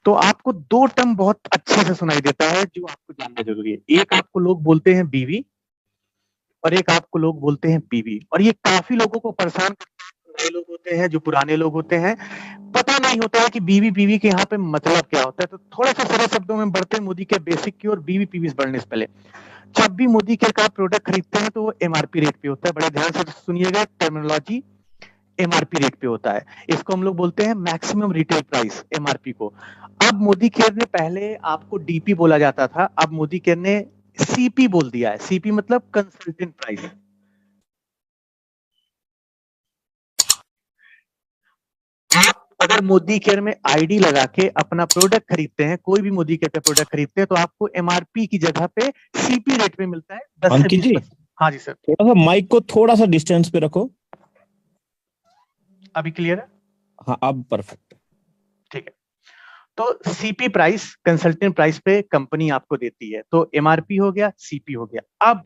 तो आपको दो टर्म बहुत अच्छे से सुनाई देता है जो आपको जानना जरूरी है। एक आपको लोग बोलते हैं बीवी और एक आपको लोग बोलते हैं पीवी, और ये काफी लोगों को परेशान करता है। नए लोग होते हैं, जो पुराने लोग होते हैं, पता नहीं होता है कि बीवी पीवी के यहाँ पे मतलब क्या होता है। तो थोड़ा सा सरल शब्दों में बढ़ते हैं मोदी के बेसिक की और बीवी पीवी बढ़ने से पहले। जब भी मोदी केयर का प्रोडक्ट खरीदते हैं तो वो एमआरपी रेट पे होता है। बड़े ध्यान से सुनिएगा, टर्मिनोलॉजी एमआरपी रेट पे होता है। इसको हम लोग बोलते हैं मैक्सिमम रिटेल प्राइस, एमआरपी को। अब मोदी केयर ने, पहले आपको डीपी बोला जाता था, अब मोदी केयर ने सीपी बोल दिया है। सीपी मतलब कंसल्टेंट प्राइस। आप अगर मोदी केयर में आईडी लगा के अपना प्रोडक्ट खरीदते हैं, कोई भी मोदी केयर का प्रोडक्ट खरीदते हैं, तो आपको एमआरपी की जगह पे सीपी रेट में मिलता है 10 से 20%। हाँ जी सर, थोड़ा सा माइक को थोड़ा सा डिस्टेंस पे रखो। अभी क्लियर है? हाँ अब परफेक्ट, ठीक है। तो सीपी प्राइस, कंसल्टेंट प्राइस पे कंपनी आपको देती है, तो एमआरपी हो गया, सीपी हो गया। अब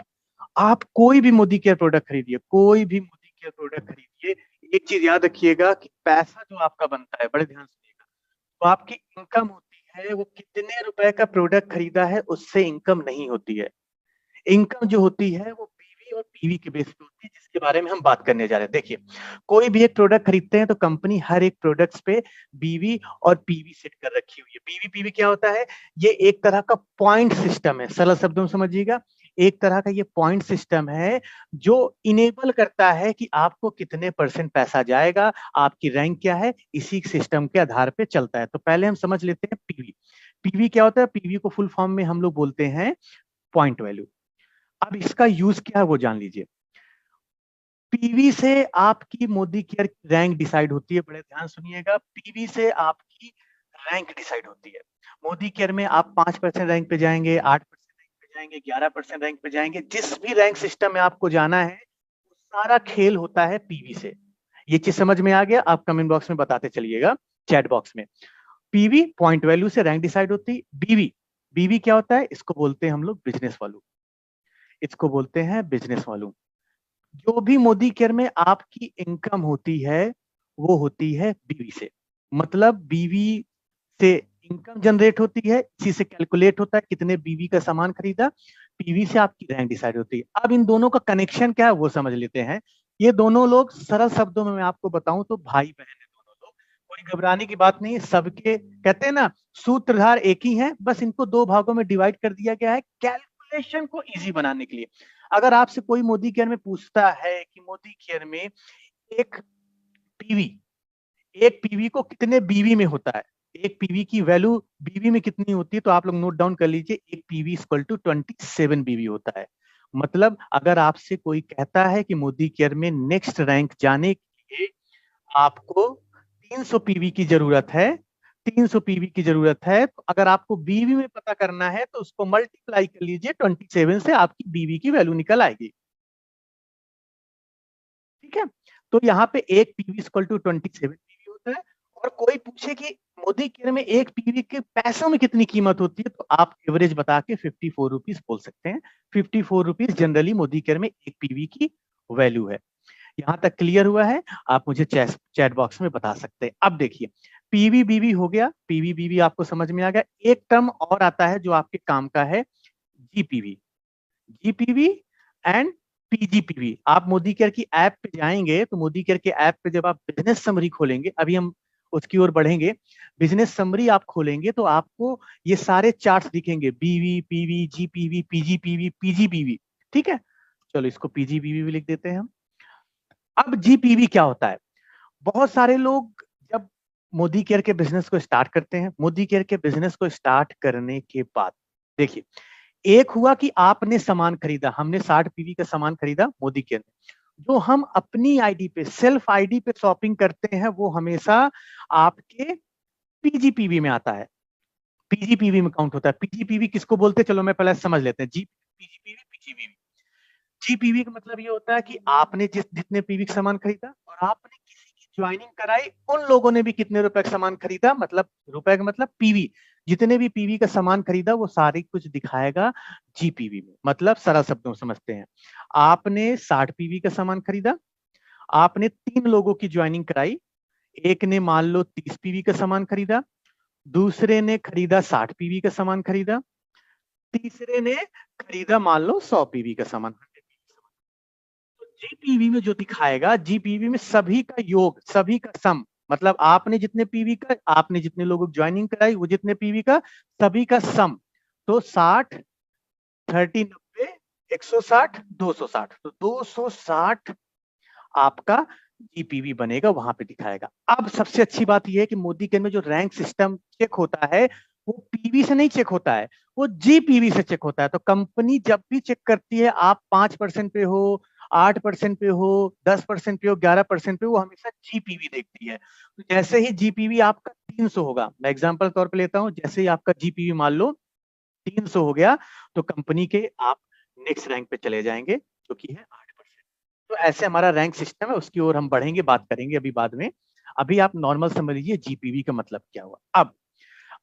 आप कोई भी मोदी केयर प्रोडक्ट खरीदिए, कोई भी मोदी केयर प्रोडक्ट खरीदिए, एक चीज याद रखिएगा कि पैसा जो आपका बनता है, बड़े ध्यान से सुनिएगा, तो आपकी इनकम होती है, वो कितने रुपए का प्रोडक्ट खरीदा है उससे इनकम नहीं होती है। इनकम जो होती है वो पीवी और पीवी के बेस पे होती है, जिसके बारे में हम बात करने जा रहे हैं। देखिए, कोई भी एक प्रोडक्ट खरीदते हैं तो कंपनी हर एक प्रोडक्ट्स पे बीवी और पीवी सेट कर रखी हुई है। बीवी पीवी क्या होता है? ये एक तरह का पॉइंट सिस्टम है, सरल शब्दों में समझिएगा। एक तरह का ये पॉइंट सिस्टम है जो इनेबल करता है कि आपको कितने परसेंट पैसा जाएगा, आपकी रैंक क्या है, इसी सिस्टम के आधार पे चलता है। तो पहले हम समझ लेते हैं पीवी। पीवी क्या होता है? पीवी को फुल फॉर्म में हम लोग बोलते हैं पॉइंट वैल्यू। अब इसका यूज क्या है वो जान लीजिए। पीवी से आपकी मोदी केयर रैंक डिसाइड होती है। बड़े ध्यान सुनिएगा, पीवी से आपकी रैंक डिसाइड होती है। मोदी केयर में आप 5% रैंक पे जाएंगे, 8% रैंक पे जाएंगे, 11% रैंक पे जाएंगे, जिस भी रैंक सिस्टम में आपको जाना है वो सारा खेल होता है पीवी से। ये चीज समझ में आ गया? आप कमेंट बॉक्स में बताते चलिएगा, चैट बॉक्स में। पीवी पॉइंट वैल्यू से रैंक डिसाइड होती है। बीवी, बीवी क्या होता है? इसको बोलते हैं हम लोग बिजनेस वॉल्यूम। इसको बोलते हैं बिजनेस वॉल्यूम। जो भी मोदी केयर में आपकी इनकम होती है वो होती है बीवी से। मतलब बीवी से इनकम जनरेट होती है, इसी से कैलकुलेट होता है कितने बीवी का सामान खरीदा। पीवी से आपकी रैंक डिसाइड होती है। अब इन दोनों का कनेक्शन क्या है वो समझ लेते हैं। ये दोनों लोग, सरल शब्दों में मैं आपको बताऊं तो भाई बहन है दोनों लोग। कोई घबराने की बात नहीं है, सबके कहते हैं ना, सूत्रधार एक ही है, बस इनको दो भागों में डिवाइड कर दिया गया है कैलकुलेशन को इजी बनाने के लिए। अगर आपसे कोई मोदी केयर में पूछता है कि मोदी केयर में एक पीवी, एक पीवी को कितने बीवी में होता है, एक पीवी की वैल्यू बीवी में कितनी होती है, तो आप लोग नोट डाउन कर लीजिए, एक पीवी इक्वल टू 27 बीवी होता है। मतलब अगर आपसे कोई कहता है कि मोदी केयर में नेक्स्ट रैंक जाने के लिए आपको 300 पीवी की जरूरत है, 300 पीवी की जरूरत है, तो अगर आपको बीवी में पता करना है तो उसको मल्टीप्लाई कर लीजिए 27 से, आपकी बीवी की वैल्यू निकल आएगी। ठीक है? तो यहाँ पे एक पीवी इक्वल टू 27 पीवी होता है। और कोई पूछे कि मोदी केयर में एक पीवी के पैसों में कितनी कीमत होती है, तो आप एवरेज बता के 54 रुपीज बोल सकते हैं। 54 रुपीज जनरली मोदी केयर में एक पीवी की वैल्यू है। यहाँ तक क्लियर हुआ है? आप मुझे चैट बॉक्स में बता सकते हैं। अब देखिए, पीवी बीवी हो गया, पीवी बीवी आपको समझ में आ गया। एक टर्म और आता है जो आपके काम का है, जीपीवी। जीपीवी एंड पीजीपीवी। आप मोदी केयर की ऐप पे जाएंगे तो मोदी केयर के ऐप पे जब आप बिजनेस समरी खोलेंगे, अभी हम उसकी ओर बढ़ेंगे, बिजनेस समरी आप खोलेंगे तो आपको ये सारे चार्ट्स दिखेंगे, बीवी पीवी जीपीवी पीजीपीवी पीजीपीवी। ठीक है, चलो इसको पीजीपीवी भी लिख देते हैं हम। अब जीपीवी क्या होता है? बहुत सारे लोग जब मोदी केयर के बिजनेस को स्टार्ट करते हैं, मोदी केयर के बिजनेस को स्टार्ट करने के बाद देखिए, एक हुआ कि आपने सामान खरीदा, हमने 60 पीवी का सामान खरीदा मोदी केयर में। जो हम अपनी आईडी पे, सेल्फ आईडी पे शॉपिंग करते हैं, वो हमेशा आपके पीजीपीवी में आता है, पीजीपीवी में काउंट होता है। पीजीपीवी किसको बोलते हैं, चलो मैं पहले समझ लेते हैं। जी पीजीपीवी, पीजीपीवी, जीपीवी का मतलब ये होता है कि आपने जितने पीवी का सामान खरीदा और आपने किसी की ज्वाइनिंग कराई, उन लोगों ने भी कितने रुपए का सामान खरीदा, मतलब रुपए का मतलब पीवी, जितने भी पीवी का सामान खरीदा वो सारी कुछ दिखाएगा जीपीवी में। मतलब सरल शब्दों में समझते हैं, आपने 60 पीवी का सामान खरीदा, आपने 3 लोगों की ज्वाइनिंग कराई, एक ने मान लो 30 पीवी का सामान खरीदा, दूसरे ने खरीदा 60 पीवी का सामान खरीदा, तीसरे ने खरीदा मान लो 100 पीवी का सामान। तो जीपीवी में जो दिखाएगा, जीपीवी में सभी का योग, सभी का सम, मतलब आपने जितने पीवी का, आपने जितने लोगों को ज्वाइनिंग कराई वो जितने पीवी का, सभी का सम। तो 60 30 90 160 260, तो 260 आपका जीपीवी बनेगा, वहां पे दिखाएगा। अब सबसे अच्छी बात यह है कि मोदी केयर में जो रैंक सिस्टम चेक होता है वो पीवी से नहीं चेक होता है, वो जीपीवी से चेक होता है। तो कंपनी जब भी चेक करती है आप 5% पे हो, 8% पे हो, 10% पे हो, 11% पे हो, वो हमेशा जीपीवी देखती है। तो जैसे ही जीपीवी आपका 300 होगा, मैं एग्जांपल तौर पे लेता हूं, जैसे ही आपका जीपीवी मान लो 300 हो गया, तो कंपनी के आप नेक्स्ट रैंक पे चले जाएंगे, जो कि है 8%। तो ऐसे हमारा रैंक सिस्टम है, उसकी ओर हम बढ़ेंगे, बात करेंगे अभी बाद में। अभी आप नॉर्मल समझ लीजिए जीपीवी का मतलब क्या हुआ।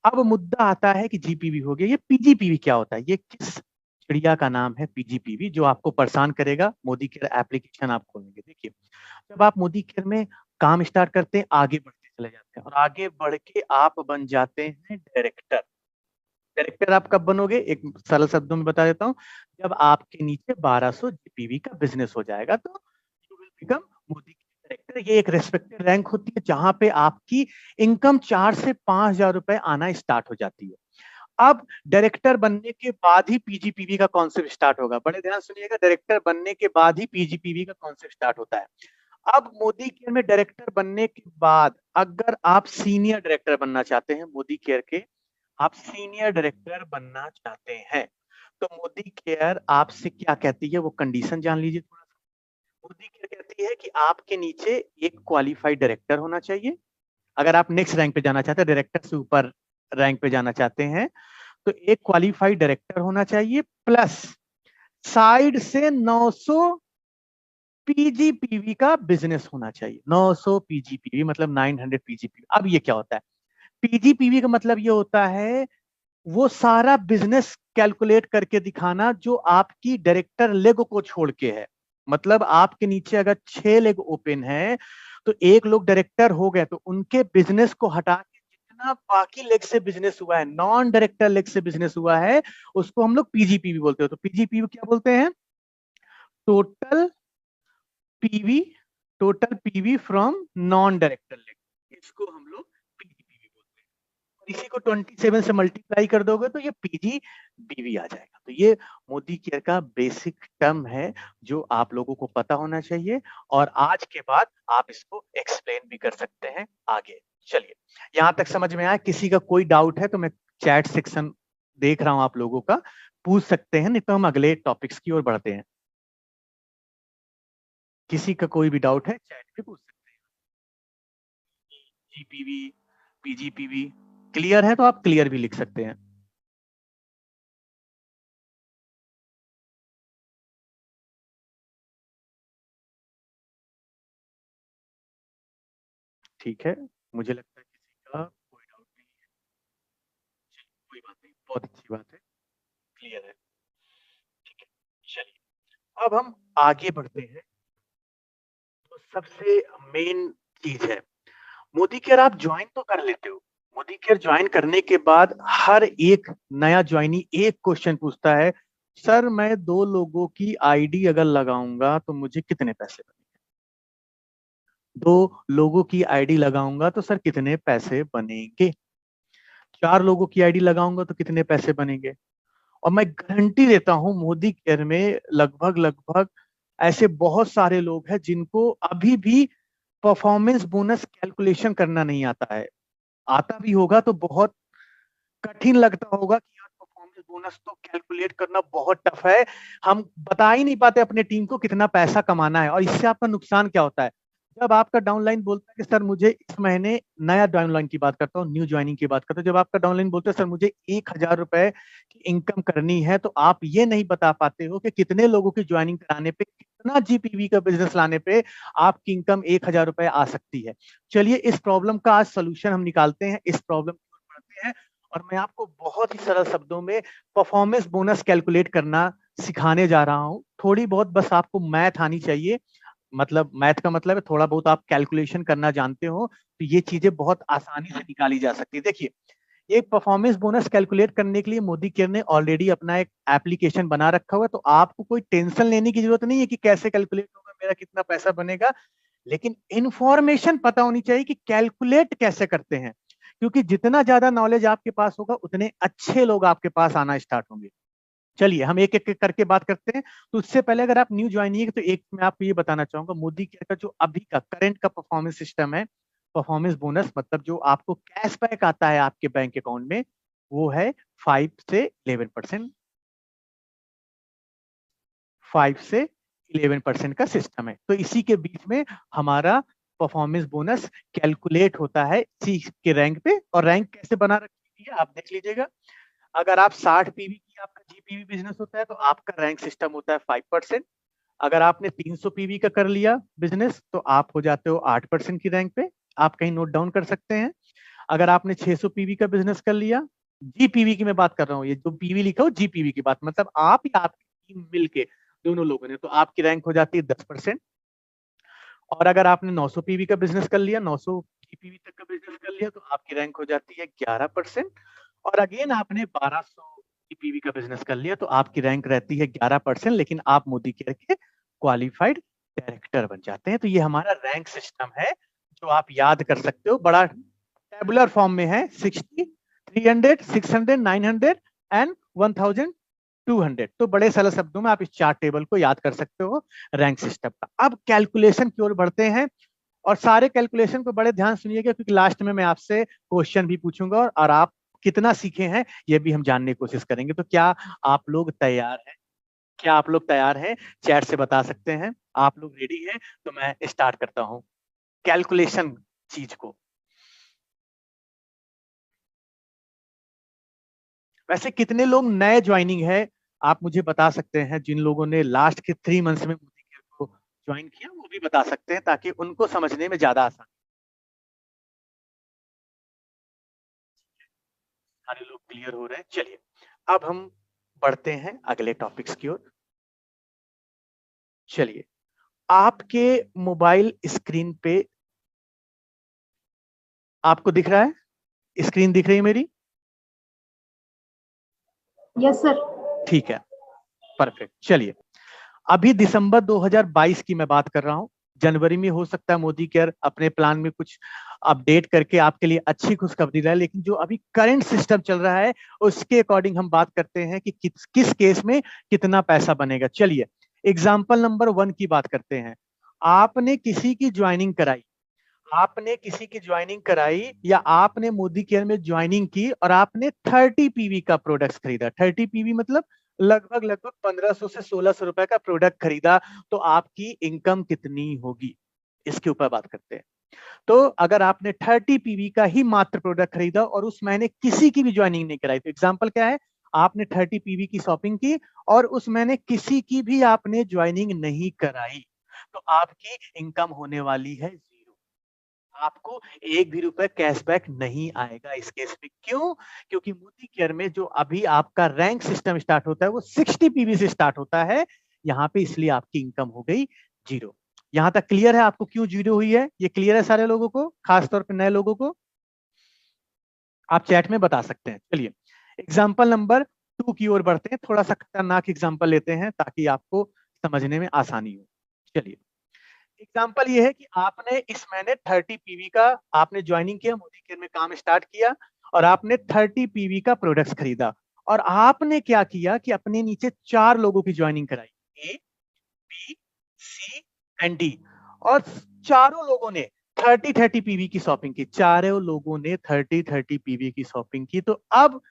अब मुद्दा आता है कि जीपीवी हो गया, ये पीजीपीवी क्या होता है, ये किस चिड़िया का नाम है पीजीपीवी, जो आपको परेशान करेगा। मोदी केयर एप्लीकेशन आप खोलेंगे, देखिए जब आप मोदी केयर में काम स्टार्ट करते हैं, आगे बढ़ते चले जाते हैं, और आगे बढ़ के आप बन जाते हैं डायरेक्टर। डायरेक्टर आप कब बनोगे, एक सरल शब्दों में बता देता हूँ, जब आपके नीचे 1200 जीपीवी का बिजनेस हो जाएगा, तो you will become Modi director. ये एक रेस्पेक्टेड रैंक होती है जहां पे आपकी इनकम 4 से 5 हजार रुपए आना स्टार्ट हो जाती है। अब डायरेक्टर बनने के बाद ही पीजीपीवी का कॉन्सेप्ट स्टार्ट होगा, बड़े ध्यान सुनिएगा, डायरेक्टर बनने के बाद ही पीजीपीवी का कॉन्सेप्ट स्टार्ट होता है। अब मोदी केयर में डायरेक्टर बनने के बाद अगर आप सीनियर डायरेक्टर बनना चाहते हैं, मोदी केयर के आप सीनियर डायरेक्टर बनना चाहते हैं, तो मोदी केयर आपसे क्या कहती है वो कंडीशन जान लीजिए थोड़ा सा। मोदी केयर कहती है कि आपके नीचे एक क्वालिफाइड डायरेक्टर होना चाहिए। अगर आप नेक्स्ट रैंक पे जाना चाहते हैं, डायरेक्टर से ऊपर रैंक पे जाना चाहते हैं, तो एक क्वालिफाइड डायरेक्टर होना चाहिए, प्लस साइड से 900 पीजीपीवी का बिजनेस होना चाहिए। 900 पीजीपीवी मतलब 900 पीजीपीवी। अब ये क्या होता है, पीजीपीवी का मतलब ये होता है वो सारा बिजनेस कैलकुलेट करके दिखाना जो आपकी डायरेक्टर लेग को छोड़ के है। मतलब आपके नीचे अगर 6 लेग ओपन है, तो एक लोग डायरेक्टर हो गए, तो उनके बिजनेस को हटा के जितना बाकी लेग से बिजनेस हुआ है, नॉन डायरेक्टर लेग से बिजनेस हुआ है, उसको हम लोग पीजीपीवी बोलते हैं। तो पीजीपीवी क्या बोलते हैं, total PV, total PV from non director leg, इसको हम लोग पीजीपीवी बोलते हैं। इसी को 27 से मल्टीप्लाई कर दोगे तो ये पीजी बीवी आ जाएगा। तो ये मोदी केयर का बेसिक टर्म है जो आप लोगों को पता होना चाहिए, और आज के बाद आप इसको एक्सप्लेन भी कर सकते हैं आगे। चलिए, यहां तक समझ में आया? किसी का कोई डाउट है तो मैं चैट सेक्शन देख रहा हूं आप लोगों का, पूछ सकते हैं, नहीं तो हम अगले टॉपिक्स की ओर बढ़ते हैं। किसी का कोई भी डाउट है चैट पे पूछ सकते हैं। जीपीवी, पीजीपीवी क्लियर है तो आप क्लियर भी लिख सकते हैं। ठीक है, मुझे लगता है किसी का कोई डाउट नहीं है। चलिए, कोई बात नहीं, बहुत अच्छी बात है, क्लियर है। ठीक है, चलिए अब हम आगे बढ़ते हैं। तो सबसे मेन चीज है, मोदी केयर आप ज्वाइन तो कर लेते हो, मोदी केयर ज्वाइन करने के बाद हर एक नया ज्वाइनी एक क्वेश्चन पूछता है, सर मैं 2 लोगों की आईडी अगर लगाऊंगा तो मुझे कितने पैसे बनेंगे, 2 लोगों की आईडी लगाऊंगा तो सर कितने पैसे बनेंगे, 4 लोगों की आईडी लगाऊंगा तो कितने पैसे बनेंगे। और मैं गारंटी देता हूं मोदी केयर में लगभग लगभग ऐसे बहुत सारे लोग हैं जिनको अभी भी परफॉर्मेंस बोनस कैलकुलेशन करना नहीं आता है। आता भी होगा तो बहुत कठिन लगता होगा कि यार परफॉर्मेंस बोनस तो कैलकुलेट करना बहुत टफ है, हम बता ही नहीं पाते अपने टीम को कितना पैसा कमाना है। और इससे आपका नुकसान क्या होता है, जब आपका डाउनलाइन बोलता है कि सर मुझे इस महीने, नया डाउनलाइन की बात करता हूँ, न्यू ज्वाइनिंग की बात करता हूँ, जब आपका डाउनलाइन बोलता है सर मुझे 1,000 रुपए की इनकम करनी है, तो आप ये नहीं बता पाते हो कि कितने लोगों की ज्वाइनिंग कराने पे, कितना जीपीवी का बिजनेस लाने पे आपकी इनकम 1,000 रुपए आ सकती है। चलिए इस प्रॉब्लम का आज सोल्यूशन हम निकालते हैं, इस प्रॉब्लम की ओर बढ़ते हैं, और मैं आपको बहुत ही सरल शब्दों में परफॉर्मेंस बोनस कैलकुलेट करना सिखाने जा रहा हूं। थोड़ी बहुत बस आपको मैथ आनी चाहिए, मतलब मैथ का मतलब है थोड़ा बहुत आप कैलकुलेशन करना जानते हो, तो ये चीजें बहुत आसानी से निकाली जा सकती है। देखिए एक परफॉर्मेंस बोनस कैलकुलेट करने के लिए मोदी केयर ने ऑलरेडी अपना एक एप्लीकेशन बना रखा हुआ है, तो आपको कोई टेंशन लेने की जरूरत नहीं है कि कैसे कैलकुलेट होगा, मेरा कितना पैसा बनेगा। लेकिन इंफॉर्मेशन पता होनी चाहिए कि कैलकुलेट कैसे करते हैं, क्योंकि जितना ज्यादा नॉलेज आपके पास होगा उतने अच्छे लोग आपके पास आना स्टार्ट होंगे। चलिए हम एक एक करके बात करते हैं। तो उससे पहले अगर आप न्यू ज्वाइन है तो एक मैं आपको ये बताना चाहूंगा, मोदी केयर का जो अभी का करंट का परफॉर्मेंस सिस्टम है, परफॉर्मेंस बोनस मतलब जो आपको कैशबैक आता है आपके बैंक अकाउंट में, वो है 5 से 11%। 5 से 11% का सिस्टम है। तो इसी के बीच में हमारा परफॉर्मेंस बोनस कैलकुलेट होता है इसी के रैंक पे। और रैंक कैसे बना रखी है आप देख लीजिएगा। अगर आप 60 पीवी की आपका जीपीवी बिजनेस होता है तो आपका रैंक सिस्टम होता है 5%। अगर आपने 300 पीवी का कर लिया बिजनेस तो आप हो जाते हो 8% की रैंक पे। आप कहीं नोट डाउन कर सकते हैं। अगर आपने 600 पीवी का बिजनेस कर लिया, जीपीवी की मैं बात कर रहा हूँ, ये जो पीवी लिखा हो जीपीवी की बात, मतलब आप या आपकी टीम मिलके दोनों लोगों ने, तो आपकी रैंक हो जाती है 10%। और अगर आपने 900 पीवी का बिजनेस कर लिया, 900 पीवी तक का बिजनेस कर लिया, तो आपकी रैंक हो जाती है 11%। और अगेन आपने 1200 पीवी का बिजनेस कर लिया तो आपकी रैंक रहती है 11%, लेकिन आप मोदी केयर के क्वालिफाइड डायरेक्टर बन जाते हैं। तो ये हमारा रैंक सिस्टम है जो आप याद कर सकते हो, बड़ा टेबुलर फॉर्म में है। 60, 300, 600, 900 एंड 1200। तो बड़े सरल शब्दों में आप इस चार्ट टेबल को याद कर सकते हो रैंक सिस्टम का। अब कैलकुलेशन की ओर बढ़ते हैं, और सारे कैलकुलेशन को बड़े ध्यान सुनिएगा, क्योंकि लास्ट में मैं आपसे क्वेश्चन भी पूछूंगा और आप कितना सीखे हैं ये भी हम जानने की कोशिश करेंगे। तो क्या आप लोग तैयार हैं? क्या आप लोग तैयार हैं? चैट से बता सकते हैं आप लोग रेडी हैं। तो मैं स्टार्ट करता हूं कैलकुलेशन चीज को। वैसे कितने लोग नए ज्वाइनिंग है आप मुझे बता सकते हैं? जिन लोगों ने लास्ट के 3 मंथ्स में मोदी केयर को ज्वाइन किया वो भी बता सकते हैं, ताकि उनको समझने में ज्यादा आसान। सारे लोग क्लियर हो रहे हैं। चलिए अब हम बढ़ते हैं अगले टॉपिक्स की ओर। चलिए आपके मोबाइल स्क्रीन पे आपको दिख रहा है, स्क्रीन दिख रही है मेरी? Yes sir. ठीक है, परफेक्ट। चलिए अभी दिसंबर 2022 की मैं बात कर रहा हूं। जनवरी में हो सकता है मोदी केयर अपने प्लान में कुछ अपडेट करके आपके लिए अच्छी खुशखबरी रहे, लेकिन जो अभी करंट सिस्टम चल रहा है उसके अकॉर्डिंग हम बात करते हैं कि किस केस में कितना पैसा बनेगा। चलिए एग्जाम्पल नंबर 1 की बात करते हैं। आपने किसी की ज्वाइनिंग कराई, आपने किसी की ज्वाइनिंग कराई या आपने मोदी केयर में ज्वाइनिंग की और आपने 30 पीवी का प्रोडक्ट खरीदा। 30 पीवी मतलब लगभग लगभग 1500 से 1600 रुपए का प्रोडक्ट खरीदा। तो आपकी इनकम कितनी होगी इसके ऊपर बात करते हैं। तो अगर आपने 30 पीवी का ही मात्र प्रोडक्ट खरीदा और उस महीने किसी की भी ज्वाइनिंग नहीं कराई, तो एग्जाम्पल क्या है, आपने 30 पीवी की शॉपिंग की और उस महीने किसी की भी आपने ज्वाइनिंग नहीं कराई, तो आपकी इनकम होने वाली है 0। आपको एक भी रुपए कैशबैक नहीं आएगा इस केस में। क्यों? क्योंकि मोदी केयर में जो अभी आपका रैंक सिस्टम स्टार्ट होता है वो 60 पीवी से स्टार्ट होता है यहाँ पे, इसलिए आपकी इनकम हो गई 0। यहां तक क्लियर है आपको क्यों 0 हुई है? ये क्लियर है सारे लोगों को, खासतौर पर नए लोगों को? आप चैट में बता सकते हैं। चलिए एग्जाम्पल नंबर 2 की ओर बढ़ते हैं। थोड़ा सा खतरनाक एग्जाम्पल लेते हैं ताकि आपको समझने में आसानी हो। चलिए एग्जाम्पल ये है कि आपने इस महीने 30 पीवी का आपने ज्वाइनिंग किया, मोदी केयर में काम स्टार्ट किया और आपने 30 पीवी का प्रोडक्ट्स खरीदा। और आपने क्या किया कि अपने नीचे 4 लोगों की ज्वाइनिंग कराई, ए, बी, सी एंड डी। और चारों लोगों ने 30 पीवी की शॉपिंग की। चारों लोगों ने 30 पीवी की शॉपिंग की। तो अब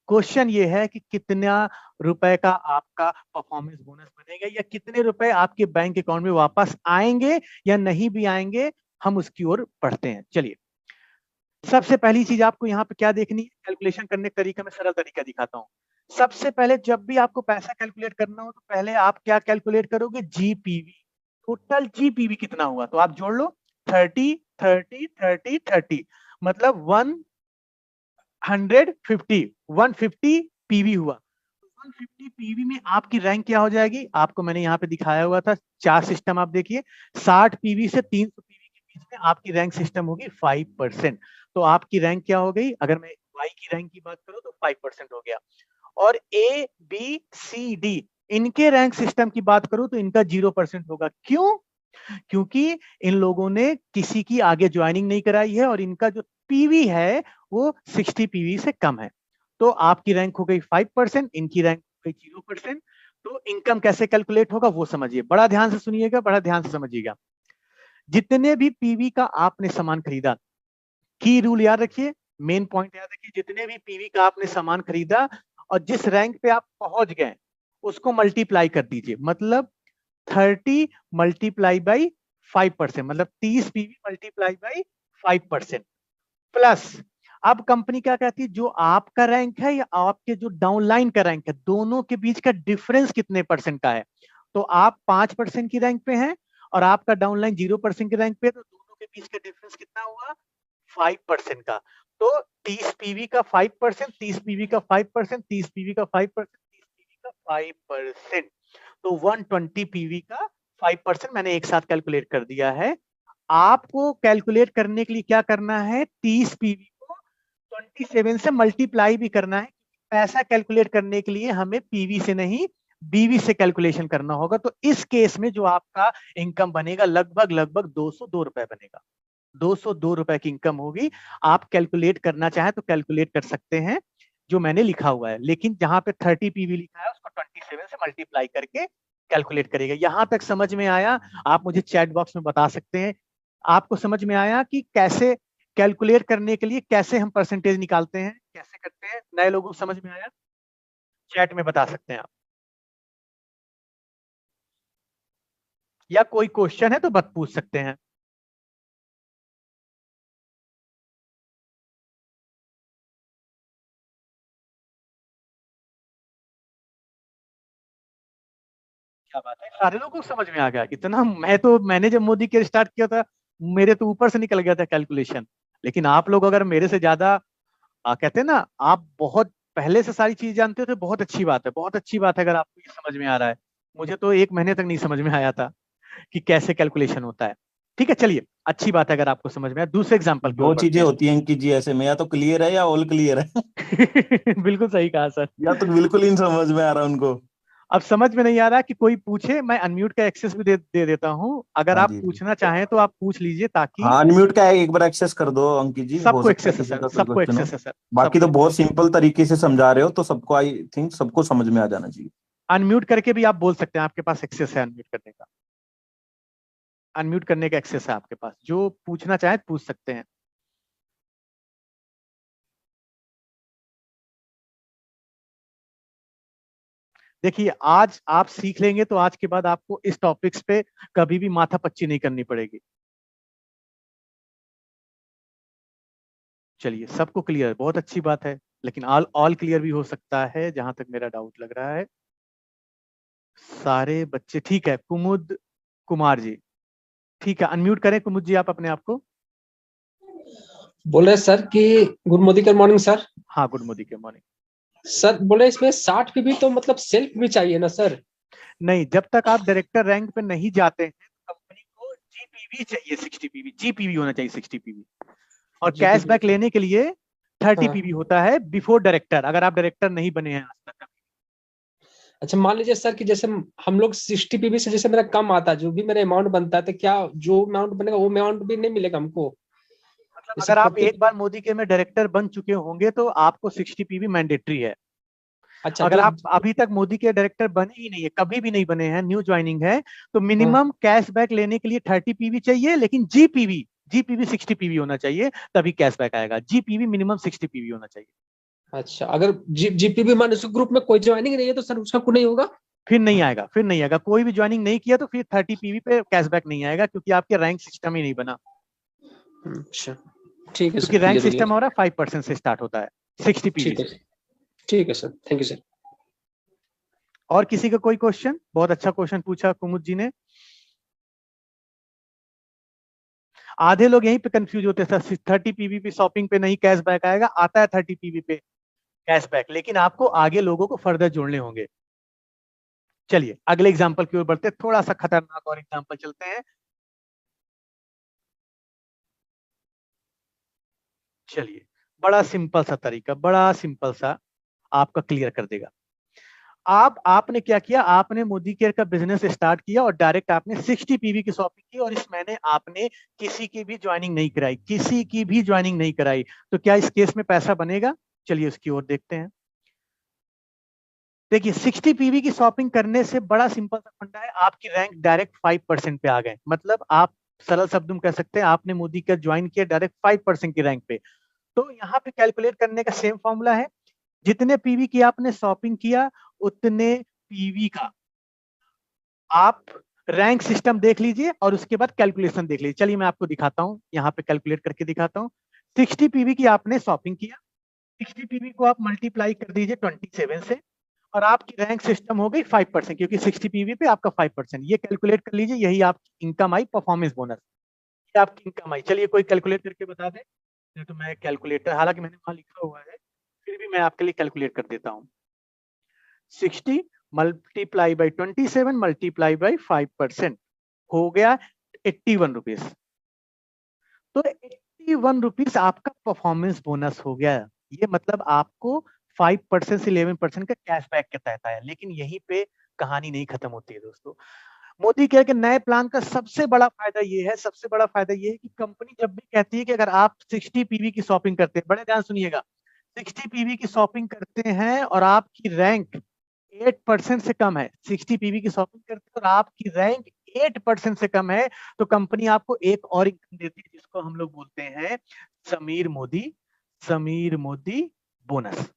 क्वेश्चन ये है कि कितना रुपए का आपका परफॉर्मेंस बोनस बनेगा, या कितने रुपए आपके बैंक अकाउंट में वापस आएंगे या नहीं भी आएंगे, हम उसकी ओर बढ़ते हैं। चलिए सबसे पहली चीज आपको यहाँ पे क्या देखनी है, कैलकुलेशन करने का तरीका, मैं सरल तरीका दिखाता हूँ। सबसे पहले जब भी आपको पैसा कैलकुलेट करना हो तो पहले आप क्या कैलकुलेट करोगे, जीपीवी। टोटल जीपीवी कितना हुआ तो आप जोड़ लो 30 30 30 30, मतलब 150 पीवी हुआ। 150 पीवी में आपकी रैंक क्या हो जाएगी, आपको मैंने यहाँ पे दिखाया हुआ था चार सिस्टम, आप देखिए 60 पीवी से 300 पीवी के बीच में आपकी रैंक सिस्टम होगी 5%। तो आपकी रैंक क्या हो गई, अगर मैं वाई की रैंक की बात करो तो 5% हो गया। और ए बी सी डी इनके रैंक सिस्टम की बात करूं तो इनका 0% होगा। क्यों? क्योंकि इन लोगों ने किसी की आगे ज्वाइनिंग नहीं कराई है और इनका जो पीवी है वो 60 पीवी से कम है। तो आपकी रैंक हो गई 5%, इनकी रैंक हो गई 0%। तो इनकम कैसे कैलकुलेट होगा वो समझिए, बड़ा ध्यान से सुनिएगा, बड़ा ध्यान से समझिएगा। जितने भी पीवी का आपने सामान खरीदा, की रूल याद रखिए, मेन पॉइंट याद रखिए, जितने भी पीवी का आपने सामान खरीदा और जिस रैंक पे आप पहुंच गए उसको मल्टीप्लाई कर दीजिए। मतलब 30 मल्टीप्लाई बाई 5%, मतलब 30 पीवी मल्टीप्लाई बाई 5%। प्लस अब कंपनी क्या कहती है, जो आपका रैंक है या आपके जो डाउनलाइन का रैंक है, दोनों के बीच का डिफरेंस कितने परसेंट का है। तो आप 5% की रैंक पे हैं और आपका डाउनलाइन 0% की रैंक पे है, तो दोनों के बीच का डिफरेंस कितना हुआ, 5% का। तो 30 पीवी का 5%, 30 पीवी का 5%, 30 पीवी का 5%, 30 पीवी का 5%, तो 120 पीवी का 5% मैंने एक साथ कैलकुलेट कर दिया है। आपको कैलकुलेट करने के लिए क्या करना है, 30 पीवी को 27 से मल्टीप्लाई भी करना है। पैसा कैलकुलेट करने के लिए हमें पीवी से नहीं बीवी से कैलकुलेशन करना होगा। तो इस केस में जो आपका इनकम बनेगा लगभग लगभग 202 रुपए बनेगा। 202 रुपए की इनकम होगी। आप कैलकुलेट करना चाहें तो कैलकुलेट कर सकते हैं जो मैंने लिखा हुआ है, लेकिन जहां पे 30 पीवी लिखा है उसको 27 से मल्टीप्लाई करके कैलकुलेट करेगा। यहां तक समझ में आया? आप मुझे चैट बॉक्स में बता सकते हैं आपको समझ में आया कि कैसे कैलकुलेट करने के लिए कैसे हम परसेंटेज निकालते हैं, कैसे करते हैं। नए लोगों को समझ में आया? चैट में बता सकते हैं आप, या कोई क्वेश्चन है तो बत पूछ सकते हैं। क्या बात है, सारे लोगों को समझ में आ गया इतना। मैंने जब मोदी के स्टार्ट किया था मेरे तो ऊपर से निकल गया था कैलकुलेशन। लेकिन आप लोग अगर मेरे से ज्यादा कहते हैं ना, आप बहुत पहले से सारी चीज जानते हो तो बहुत अच्छी बात है, बहुत अच्छी बात है अगर आपको ये समझ में आ रहा है। मुझे तो 1 महीने तक नहीं समझ में आया था कि कैसे कैलकुलेशन होता है। ठीक है, चलिए, अच्छी बात है अगर आपको समझ में आया। दूसरे एग्जाम्पल की ओर दो बढ़ते चीजें हैं। होती हैं कि जी ऐसे में, या तो क्लियर है या ऑल क्लियर है। बिल्कुल सही कहा सर। या तो बिल्कुल ही नहीं समझ में आ रहा उनको। अब समझ में नहीं आ रहा कि कोई पूछे, मैं अनम्यूट का एक्सेस भी दे देता हूँ, अगर हाँ आप जी जी। पूछना चाहें तो आप पूछ लीजिए ताकि हाँ, अनम्यूट का एक बार एक्सेस कर दो अंकित जी, हो सबको सकता है एक्सेस है किसी सर, का कोई सबको क्वेश्चन हो। एक्सेस है सर, बाकी सबको तो बहुत एक्सेस है। सिंपल तरीके से समझा रहे हो, तो सबको आई थिंक सबको समझ में आ जाना चाहिए। अनम्यूट करके भी आप बोल सकते हैं, आपके पास एक्सेस है अनम्यूट करने का। अनम्यूट करने का एक्सेस है आपके पास, जो पूछना चाहे पूछ सकते हैं। देखिए, आज आप सीख लेंगे तो आज के बाद आपको इस टॉपिक्स पे कभी भी माथा पच्ची नहीं करनी पड़ेगी। चलिए, सबको क्लियर, बहुत अच्छी बात है। लेकिन ऑल ऑल क्लियर भी हो सकता है जहां तक मेरा डाउट लग रहा है। सारे बच्चे ठीक है। कुमुद कुमार जी, ठीक है, अनम्यूट करें कुमुद जी आप अपने आप को। बोले सर कि गुड मॉर्निंग, मॉर्निंग सर। हाँ, गुड मॉर्निंग के मॉर्निंग। सर बोले इसमें 60 पीबी तो मतलब सेल्फ भी चाहिए ना सर? नहीं, जब तक आप डायरेक्टर रैंक पे नहीं जाते हैं कंपनी को जीपीवी चाहिए, 60 पीवी, जीपीवी होना चाहिए 60 पीवी। और जीपीबी। कैशबैक लेने के लिए 30 हाँ। पीवी होता है बिफोर डायरेक्टर, अगर आप डायरेक्टर नहीं बने हैं आज तक। अच्छा, मान लीजिए सर कि जैसे हम लोग 60 पीबी से जैसे मेरा कम आता है, जो भी मेरा अमाउंट बनता है, तो क्या जो अमाउंट बनेगा वो अमाउंट भी नहीं मिलेगा हमको? मतलब जैसे अगर आप 40। एक बार मोदी के में डायरेक्टर बन चुके होंगे तो आपको 60 पीवी मैंडेटरी है। अच्छा अगर जो। आप अभी तक मोदी के डायरेक्टर बने ही नहीं है, कभी भी नहीं बने हैं, न्यू ज्वाइनिंग है, तो हाँ। मिनिमम कैशबैक लेने के लिए 30 पीवी चाहिए। लेकिन जीपीवी जीपीवी 60 पीवी होना चाहिए, तभी कैशबैक आएगा। जीपीवी मिनिमम 60 पीवी होना चाहिए। अच्छा, अगर जीपीबी मान उस ग्रुप में कोई ज्वाइनिंग नहीं है तो सर उसका को नहीं होगा? फिर नहीं आएगा, फिर नहीं आएगा। कोई भी ज्वाइनिंग नहीं किया तो फिर 30 पीवी पे कैशबैक नहीं आएगा, क्योंकि आपके रैंक सिस्टम ही नहीं बना। अच्छा, ठीक है क्योंकि sir, rank clear system clear. हमारा 5% से स्टार्ट होता है, 60 पीवी ठीक है, से। ठीक है सर, थैंक यू सर। और किसी का कोई क्वेश्चन? बहुत अच्छा क्वेश्चन पूछा कुमुद जी ने। आधे लोग यहीं पे कंफ्यूज होते हैं, 30 पीवी पे शॉपिंग पे नहीं कैशबैक आएगा, आता है 30 पीवी पे कैशबैक, लेकिन आपको आगे लोगों को फर्दर जोड़ने होंगे। चलिए, अगले एग्जाम्पल की ओर बढ़ते हैं, थोड़ा सा खतरनाक और एग्जाम्पल चलते हैं। चलिए, बड़ा सिंपल सा तरीका, बड़ा सिंपल सा, आपका क्लियर कर देगा। आपने क्या किया, आपने मोदी केयर का बिजनेस स्टार्ट किया और डायरेक्ट आपने 60 पीवी की शॉपिंग की, और इस महीने आपने किसी की भी ज्वाइनिंग नहीं कराई, किसी की भी ज्वाइनिंग नहीं कराई, तो क्या इस केस में पैसा बनेगा? चलिए उसकी ओर देखते हैं। देखिए 60 पीवी की शॉपिंग करने से बड़ा सिंपल सा फंडा है, आपकी रैंक डायरेक्ट 5% पे आ गए। मतलब आप सरल शब्दों में कह सकते हैं आपने मोदी केयर ज्वाइन किया डायरेक्ट 5% की रैंक पे। तो यहाँ पे कैलकुलेट करने का सेम फॉर्मूला है, जितने पीवी की आपने शॉपिंग किया उतने पीवी का आप रैंक सिस्टम देख लीजिए और उसके बाद कैलकुलेशन देख लीजिए। चलिए मैं आपको दिखाता हूं, यहाँ पे कैलकुलेट करके दिखाता हूं। 60 पीवी की आपने शॉपिंग किया, 60 पीवी को आप मल्टीप्लाई कर दीजिए 27 से, और आपकी रैंक सिस्टम हो गई 5%, क्योंकि 60 पीवी पे आपका 5%। ये कैलकुलेट कर लीजिए, यही आपकी इनकम आई, परफॉर्मेंस बोनस, ये आपकी इनकम आई। चलिए कोई कैलकुलेट करके बता दे, नहीं तो मैं कैलकुलेटर, हालांकि मैंने वहां लिखा हुआ है, फिर भी मैं आपके लिए कैलकुलेट कर देता हूँ। 60 मल्टीप्लाई बाई 27 मल्टीप्लाई बाई 5% हो गया 81 रुपीज। तो 81 रुपीज आपका परफॉर्मेंस बोनस हो गया। ये मतलब आपको 5% से 11% का कैशबैक के तहत आया। लेकिन यहीं पे कहानी नहीं खत्म होती है दोस्तों। मोदी केयर के नए प्लान का सबसे बड़ा फायदा ये है, सबसे बड़ा फायदा ये है कि कंपनी जब भी कहती है कि अगर आप 60 पीवी की शॉपिंग करते हैं, बड़े ध्यान सुनिएगा, 60 पीवी की शॉपिंग करते हैं और आपकी रैंक 8% से कम है, 60 पीवी की शॉपिंग करते हैं और आपकी रैंक 8% से कम है, तो कंपनी आपको एक और इनकम देती है, जिसको हम लोग बोलते हैं समीर मोदी बोनस।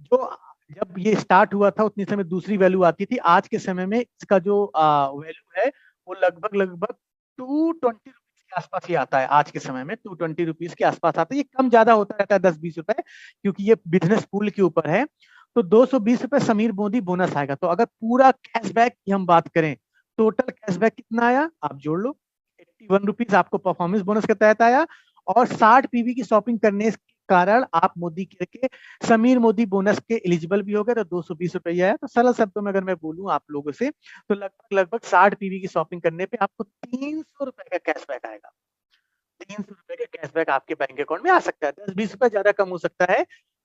जो जब ये स्टार्ट हुआ था उतनी समय दूसरी वैल्यू आती थी, आज के समय में इसका जो वैल्यू है वो लगभग लगभग 220 रुपीज के आसपास ही आता है। आज के समय में 220 रुपीज के आसपास आता है। ये कम ज्यादा होता रहता है 10-20 रुपए, क्योंकि ये बिजनेस पूल के ऊपर है। तो 220 रुपए समीर मोदी बोनस आएगा। तो अगर पूरा कैशबैक की हम बात करें, टोटल कैशबैक कितना आया आप जोड़ लो, 81 रुपीज आपको परफॉर्मेंस बोनस के तहत आया, और 60 पीवी की शॉपिंग करने के कारण आप मोदी के समीर मोदी बोनस के एलिजिबल भी हो गए, तो 220 रुपये आया। तो सरल शब्दों में अगर मैं बोलूं आप लोगों से, तो लगभग लगभग 60 पीवी की शॉपिंग करने पे आपको 300 रुपए का कैशबैक आएगा। 300 रुपए का कैशबैक आपके बैंक अकाउंट में आ सकता है। 10-20 रुपए ज्यादा कम हो सकता है,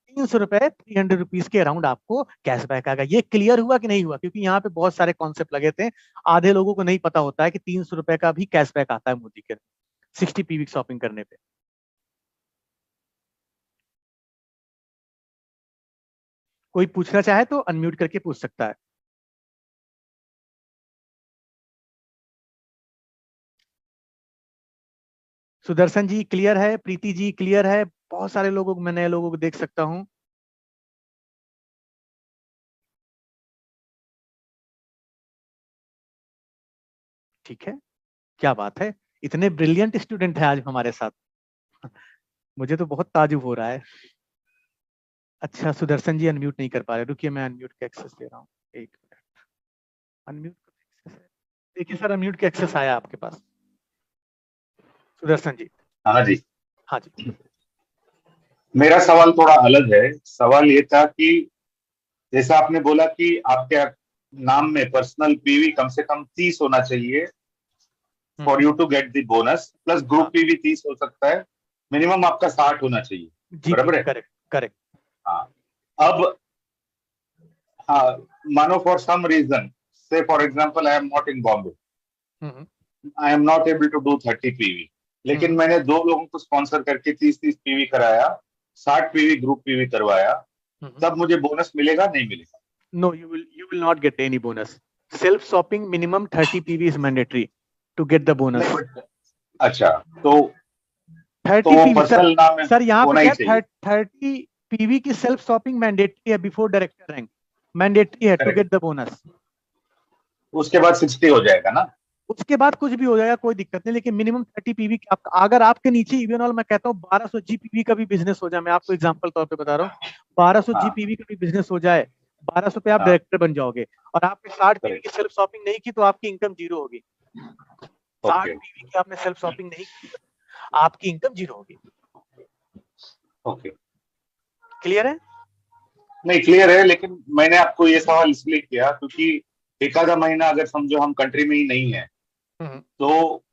300 रुपए 300 रुपीज के अराउंड आपको कैशबैक आएगा। ये क्लियर हुआ कि नहीं हुआ? क्योंकि यहाँ पे बहुत सारे कॉन्सेप्ट लगे थे, आधे लोगों को नहीं पता होता है कि 300 रुपए का भी कैशबैक आता है मोदी के 60 पीवी शॉपिंग करने पे। कोई पूछना चाहे तो अनम्यूट करके पूछ सकता है। सुदर्शन जी क्लियर है, प्रीति जी क्लियर है, बहुत सारे लोगों को, मैं नए लोगों को देख सकता हूं। ठीक है, क्या बात है, इतने ब्रिलियंट स्टूडेंट है आज हमारे साथ, मुझे तो बहुत ताजुब हो रहा है। अच्छा सुदर्शन जी अनम्यूट नहीं कर पा रहे, रुकिए मैं अनम्यूट का एक्सेस दे रहा हूँ, एक मिनट। अनम्यूट का एक्सेस है, देखिए सर अनम्यूट का एक्सेस आया आपके पास, सुदर्शन जी। हाँ जी, हाँ जी। मेरा सवाल थोड़ा अलग है। सवाल ये था कि जैसा आपने बोला कि आपके नाम में पर्सनल पीवी कम से कम 30 होना चाहिए for you to get the bonus, plus group PV 30 हो सकता है, मिनिमम आपका 60 होना चाहिए, बराबर है? Correct correct. हाँ, अब हाँ, मानो for some reason, say for example I am not in Bombay, I am not able to do 30 PV, लेकिन मैंने 2 लोगों को स्पॉन्सर करके 30-30 पीवी कराया, 60 पीवी ग्रुप पीवी करवाया, तब मुझे बोनस मिलेगा नहीं मिलेगा? No, you will not get any bonus. Self shopping minimum 30 PV is mandatory to get the bonus. अच्छा, तो 30 तो PV पर्सनल नाम में सर यहाँ होना पे ही क्या चाहिए। 30 PV की सेल्फ शॉपिंग मैंडेटरी है, बिफोर डायरेक्टर रैंक मैंडेटरी है to Correct. Get the bonus. उसके बाद 60 हो जाएगा ना? उसके बाद कुछ भी हो जाएगा, कोई दिक्कत नहीं, लेकिन मिनिमम 30 पीवी की आपका, अगर आपके नीचे इवन ऑल मैं कहता हूँ 1200 जीपीवी का भी बिजनेस हो जाए, मैं आपको एग्जांपल तौर पे बता रहा हूँ, 1200 हाँ, जीपीवी का भी बिजनेस हो जाए, 1200 पे आप हाँ, डायरेक्टर बन जाओगे, और आपने 60 पीवी Correct. की सेल्फ शॉपिंग नहीं की तो आपकी इनकम जीरो होगी। 60 ओके, पीवी की आपने सेल्फ शॉपिंग नहीं की, आपकी इनकम जीरो होगी। ओके, क्लियर है? नहीं क्लियर है, लेकिन मैंने आपको ये सवाल इसलिए किया क्योंकि एक आधा महीना अगर समझो हम कंट्री में ही नहीं है, तो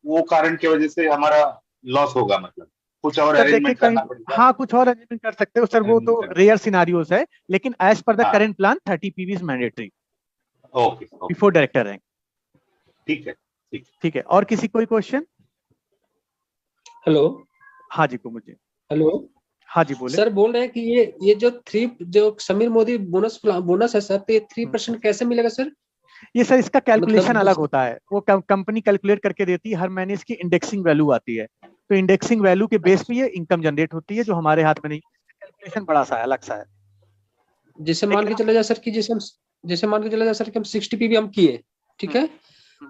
वो कारण की वजह से हमारा लॉस होगा, मतलब कुछ और सर देखिए अरेंजमेंट करना पड़ेगा। हाँ कुछ और अरेंजमेंट कर सकते हो सर, वो तो रेयर सिनारियोज है, लेकिन एज पर द हाँ। Current plan 30 PV is mandatory okay before director rank. ठीक है। ठीक है, और किसी कोई क्वेश्चन? हेलो हाँ जी को मुझे हेलो हाँ जी बोले। सर बोल रहे हैं कि ये जो समीर मोदी बोनस है सर, तो ये 3% कैसे मिलेगा सर? ये सर इसका कैलकुलेशन मतलब अलग होता है, वो कंपनी कैलकुलेट करके देती है, हर महीने इसकी इंडेक्सिंग वैल्यू आती है, तो इंडेक्सिंग वैल्यू के बेस पे ये इनकम जनरेट होती है, जो हमारे हाथ में नहीं, कैलकुलेशन बड़ा सा है, अलग सा है। जैसे मान के चला जाए सर कि जैसे मान के चला जाए सर कि हम 60 पीवी हम किए, ठीक है,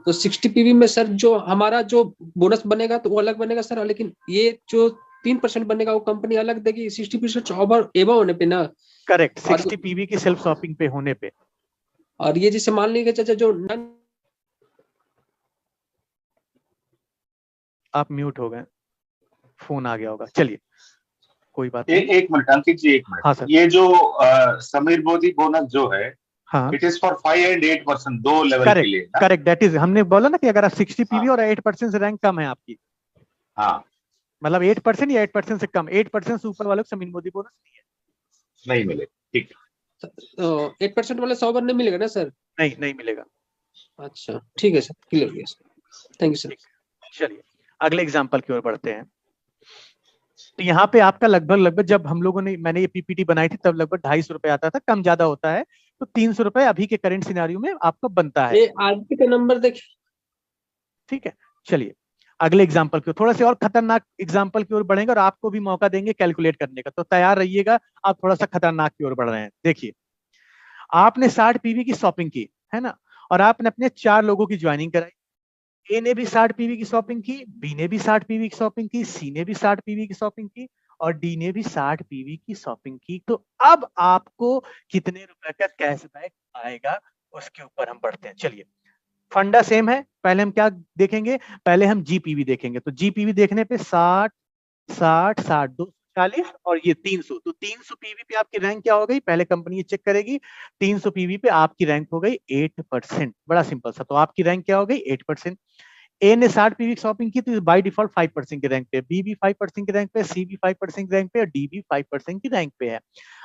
तो 60 पीवी में सर जो हमारा जो बोनस बनेगा तो वो अलग बनेगा सर, लेकिन ये जो 3% बनेगा वो कंपनी अलग देगी 60% एबव होने पे ना। करेक्ट, 60 पीवी की सेल्फ शॉपिंग पे होने पे। और ये जैसे मान लीजिए चाचा जो नन, आप म्यूट हो गए, फोन आ गया होगा, चलिए कोई बात नहीं। एक मिनट अंकित जी, एक मिनट। हाँ सर। ये जो समीर मोदी बोनस जो है, हाँ इट इज फॉर 5 and 8%, दो लेवल के लिए ना? करेक्ट, दैट इज, हमने बोला ना कि अगर आप 60 पीवी और 8% से रैंक कम है आपकी, हाँ, मतलब 8% या 8% से कम, 8% से ऊपर वालों को समीर मोदी बोनस नहीं है, नहीं मिले। ठीक है, तो 8% वाले 100 बार नहीं मिलेगा ना सर? नहीं मिलेगा। अच्छा ठीक है सर, क्लियर हो गया सर, थैंक यू सर। चलिए अगले एग्जांपल की ओर बढ़ते हैं। तो यहाँ पे आपका लगभग जब हम लोगों ने, मैंने ये पीपीटी बनाई थी तब लगभग 250 रुपए आता था, कम ज्यादा होता है, तो 300 रुपए अभी के करंट सिनारियो में आपको बनता है। ये आरपी का नंबर देखिए। ठीक है, चलिए अगले एग्जाम्पल की ओर, थोड़ा सा और खतरनाक एग्जाम्पल की ओर बढ़ेंगे और आपको भी मौका देंगे कैलकुलेट करने का, तो तैयार रहिएगा, आप थोड़ा सा खतरनाक की ओर बढ़ रहे हैं। देखिए आपने 60 पीवी की शॉपिंग की है ना, और आपने अपने 4 लोगों की ज्वाइनिंग कराई, ए ने भी 60 पीवी की शॉपिंग की, बी ने भी 60 पीवी की शॉपिंग की, सी ने भी 60 पीवी की शॉपिंग की, और डी ने भी 60 पीवी की शॉपिंग की। तो अब आपको कितने रुपए का कैशबैक आएगा, उसके ऊपर हम बढ़ते हैं। चलिए फंडा सेम है, पहले हम क्या देखेंगे, पहले हम जीपीवी देखेंगे, तो जीपीवी देखने पे 60 60 60 240 और ये 300, तो 300 पीवी पे आपकी रैंक क्या हो गई, पहले कंपनी ये चेक करेगी, 300 पीवी पे आपकी रैंक हो गई 8%, बड़ा सिंपल सा, तो आपकी रैंक क्या हो गई 8%। ए ने 60 पीवी शॉपिंग की तो बाय डिफॉल्ट 5% की रैंक पे, बी भी 5% की रैंक पे, सी भी 5% की रैंक पे और डी भी 5% की रैंक पे है।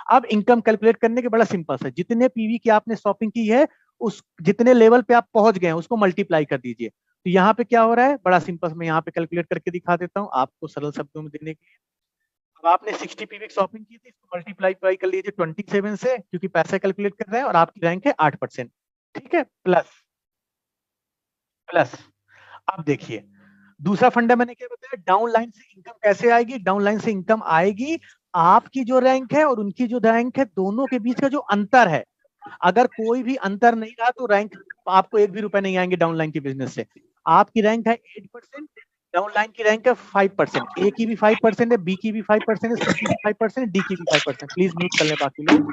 अब इनकम कैलकुलेट करने के बड़ा सिंपल है, जितने पीवी की आपने शॉपिंग की है, उस जितने लेवल पे आप पहुंच गए हैं उसको मल्टीप्लाई कर दीजिए। तो यहाँ पे क्या हो रहा है, बड़ा सिंपल, मैं यहाँ पे कैलकुलेट करके दिखा देता हूँ आपको सरल शब्दों में देने के लिए। अब आपने 60 पीवी शॉपिंग की थी, इसको मल्टीप्लाई कर लीजिए 27 से, क्योंकि पैसा कैलकुलेट कर रहे हैं, और आपकी रैंक है 8%। ठीक है, प्लस प्लस, अब देखिए दूसरा फंडा मैंने क्या बताया, डाउन लाइन से इनकम कैसे आएगी, डाउन लाइन से इनकम आएगी आपकी जो रैंक है और उनकी जो रैंक है, दोनों के बीच का जो अंतर है, अगर कोई भी अंतर नहीं रहा तो रैंक आपको 1 भी रुपए नहीं आएंगे डाउन लाइन के बिजनेस से। आपकी रैंक है 8%, डाउन लाइन की रैंक है 5%, ए की भी 5% है, बी की भी 5% है, सी की भी 5%, डी की भी 5%। प्लीज म्यूट कर ले बाकी लोग।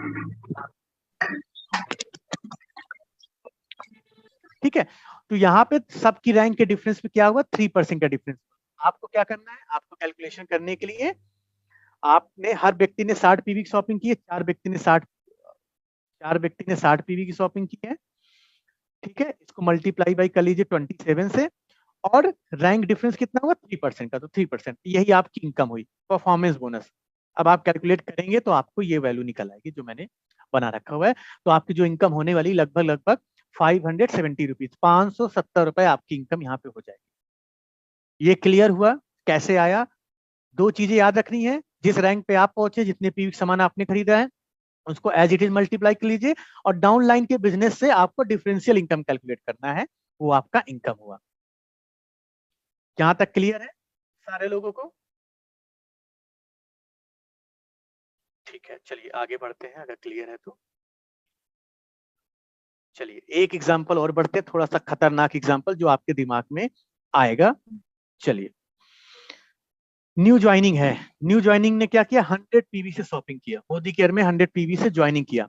ठीक है, तो यहाँ पे सबकी रैंक के डिफरेंस पे क्या हुआ, 3% का डिफरेंस। आपको क्या करना है, आपको कैलकुलेशन करने के लिए आपने, हर व्यक्ति ने 60 पीवी की शॉपिंग की है, 4 व्यक्ति ने 60 पीवी की शॉपिंग की है। ठीक है, इसको मल्टीप्लाई बाई कर लीजिए 27 से, और रैंक डिफरेंस कितना हुआ 3% का, तो 3% यही आपकी इनकम हुई, परफॉर्मेंस बोनस। अब आप कैलकुलेट करेंगे तो आपको ये वैल्यू निकल आएगी जो मैंने बना रखा हुआ है। तो आपकी जो इनकम होने वाली लगभग 570 रुपीज, 570 रुपए आपकी इनकम यहाँ पे हो जाएगी। ये क्लियर हुआ कैसे आया? दो चीजें याद रखनी है, जिस रैंक पे आप पहुंचे, जितने पीवी सामान आपने खरीदा है, उसको एज इट इज मल्टीप्लाई कर लीजिए, और डाउन लाइन के बिजनेस से आपको डिफरेंशियल इनकम कैलकुलेट करना है, वो आपका इनकम हुआ। यहां तक क्लियर है सारे लोगों को? ठीक है, चलिए आगे बढ़ते हैं अगर क्लियर है तो। चलिए एक एग्जांपल और बढ़ते हैं, थोड़ा सा खतरनाक एग्जांपल जो आपके दिमाग में आएगा। चलिए न्यू ज्वाइनिंग है, न्यू ज्वाइनिंग ने क्या किया, 100 पीवी से शॉपिंग किया, मोदी केयर में 100 पीवी से ज्वाइनिंग किया,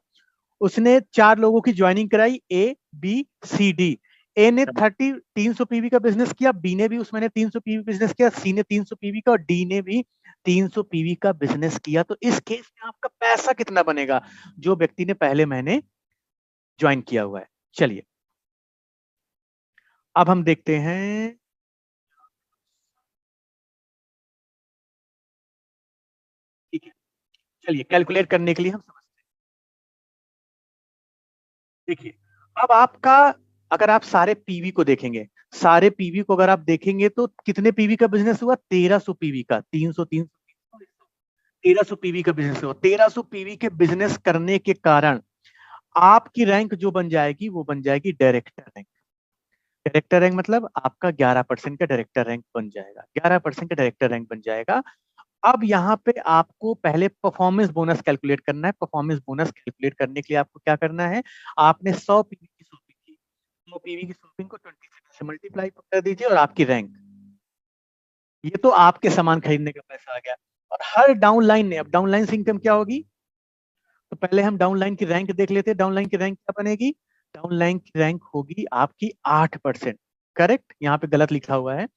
उसने 4 लोगों की ज्वाइनिंग कराई, ए बी सी डी। ए ने 300 पीवी का बिजनेस किया, बी ने भी उसमें 300 पीवी बिजनेस किया, सी ने 300 पीवी का और डी ने भी 300 पीवी का बिजनेस किया। तो इस केस में आपका पैसा कितना बनेगा, जो व्यक्ति ने पहले महीने ज्वाइन किया हुआ है। चलिए अब हम देखते हैं, चलिए कैलकुलेट करने के लिए हम समझते हैं। देखिए अब आपका, अगर आप सारे पीवी को देखेंगे, सारे पीवी को अगर आप देखेंगे तो कितने पीवी का बिजनेस हुआ? 1300 पीवी का, 300 300 1300 पीवी का बिजनेस हुआ। 1300 पीवी के बिजनेस करने के कारण आपकी रैंक जो बन जाएगी वो बन जाएगी डायरेक्टर रैंक। डायरेक्टर रैंक मतलब आपका 11% का डायरेक्टर रैंक बन जाएगा, 11% का डायरेक्टर रैंक बन जाएगा। अब यहाँ पे आपको पहले परफॉर्मेंस बोनस कैलकुलेट करना है। परफॉर्मेंस बोनस कैलकुलेट करने के लिए आपको क्या करना है? आपने 100 पीवी की शॉपिंग की, 100 पीवी की शॉपिंग को 27 से मल्टीप्लाई कर दीजिए और आपकी रैंक, ये तो आपके सामान खरीदने का पैसा आ गया। और हर डाउनलाइन ने, अब डाउनलाइन से इनकम क्या होगी? तो पहले हम डाउनलाइन की रैंक देख लेते हैं। डाउनलाइन की रैंक क्या बनेगी? डाउनलाइन की रैंक होगी आपकी 8%। करेक्ट, यहाँ पे गलत लिखा हुआ है।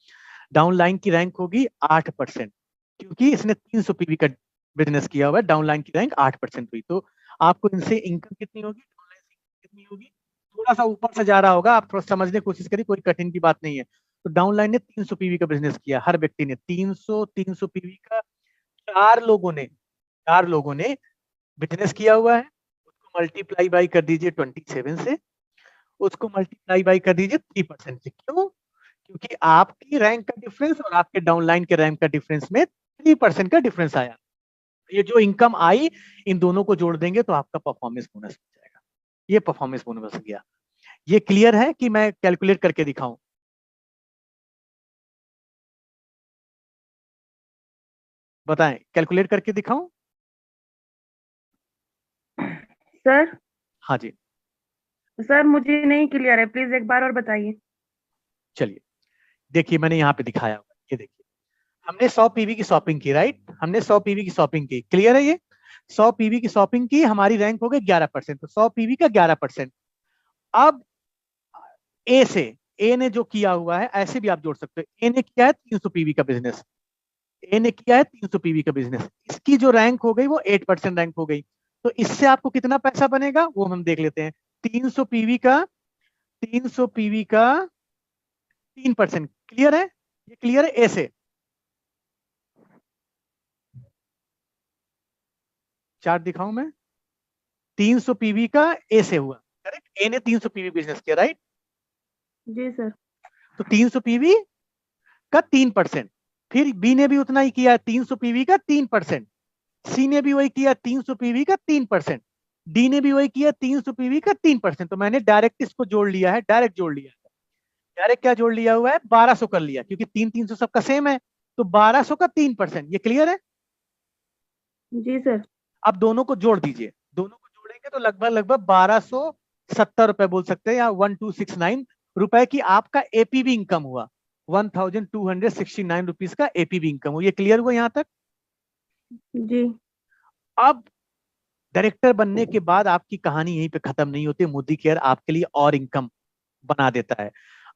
डाउनलाइन की रैंक होगी 8%, क्योंकि इसने 300 पीवी का बिजनेस किया हुआ है। डाउनलाइन की रैंक 8% हुई, तो आपको इनसे इनकम कितनी होगी? डाउनलाइन से इनकम कितनी होगी? थोड़ा सा ऊपर से जा रहा होगा, आप थोड़ा समझने की कोशिश करिए, कोई कठिन की बात नहीं है। तो डाउनलाइन ने 300 पीवी का बिजनेस किया, हर व्यक्ति ने 300 पीवी का, चार लोगों ने बिजनेस किया हुआ है। उसको मल्टीप्लाई बाई कर दीजिए 27 से, उसको मल्टीप्लाई बाई कर दीजिए 3% से। क्यों? क्योंकि आपकी रैंक का डिफरेंस और आपके डाउनलाइन के रैंक का डिफरेंस में 3% का डिफरेंस आया। ये जो इनकम आई, इन दोनों को जोड़ देंगे तो आपका परफॉर्मेंस बोनस हो जाएगा। ये परफॉर्मेंस बोनस हो गया। ये क्लियर है कि मैं कैलकुलेट करके दिखाऊं? बताएं, कैलकुलेट करके दिखाऊं? सर हाँ जी, सर मुझे नहीं क्लियर है, प्लीज एक बार और बताइए। चलिए देखिए, मैंने यहाँ पे दिखाया हुआ है, ये देखिए, हमने 100 पीवी की शॉपिंग की, राइट? हमने 100 पीवी की शॉपिंग की, क्लियर है? ये 100 पीवी की शॉपिंग की, हमारी रैंक हो गई 11%, तो 100 पीवी का 11%। अब ए से, ए ने जो किया हुआ है, ऐसे भी आप जोड़ सकते हो। ए ने किया है 300 पीवी का बिजनेस, ए ने किया है 300 पीवी का बिजनेस, इसकी जो रैंक हो गई वो 8% रैंक हो गई। तो इससे आपको कितना पैसा बनेगा वो हम देख लेते हैं। 300 पीवी का, 300 पीवी का 3%, क्लियर है? ये क्लियर है? ए से चार्ट दिखाऊं मैं? 300 पीवी का ए से हुआ, करेक्ट? ए ने 300 पीवी बिजनेस किया, राइट? जी सर। तो 300 पीवी का 3%, फिर बी ने भी उतना ही किया, 300 पीवी का 3%, सी ने भी वही किया 300 पीवी का 3%, डी ने भी वही किया 300 पीवी का 3%। तो मैंने डायरेक्ट इसको जोड़ लिया है, डायरेक्ट जोड़ लिया है। डायरेक्ट क्या जोड़ लिया हुआ है? 1200 कर लिया, क्योंकि 300 सबका सेम है, तो 1200 का 3%। ये क्लियर है? जी सर। अब दोनों को जोड़ दीजिए, दोनों को जोड़ेंगे तो लगभग लगभग 1270 रुपए बोल सकते हैं, या 1269 रुपए की आपका एपीवी इनकम हुआ। 1269 रुपीज का एपीवी इनकम हुआ। ये क्लियर हुआ यहां तक? जी। अब डायरेक्टर बनने के बाद आपकी कहानी यहीं पे खत्म नहीं होती। मोदी केयर आपके लिए और इनकम बना देता है।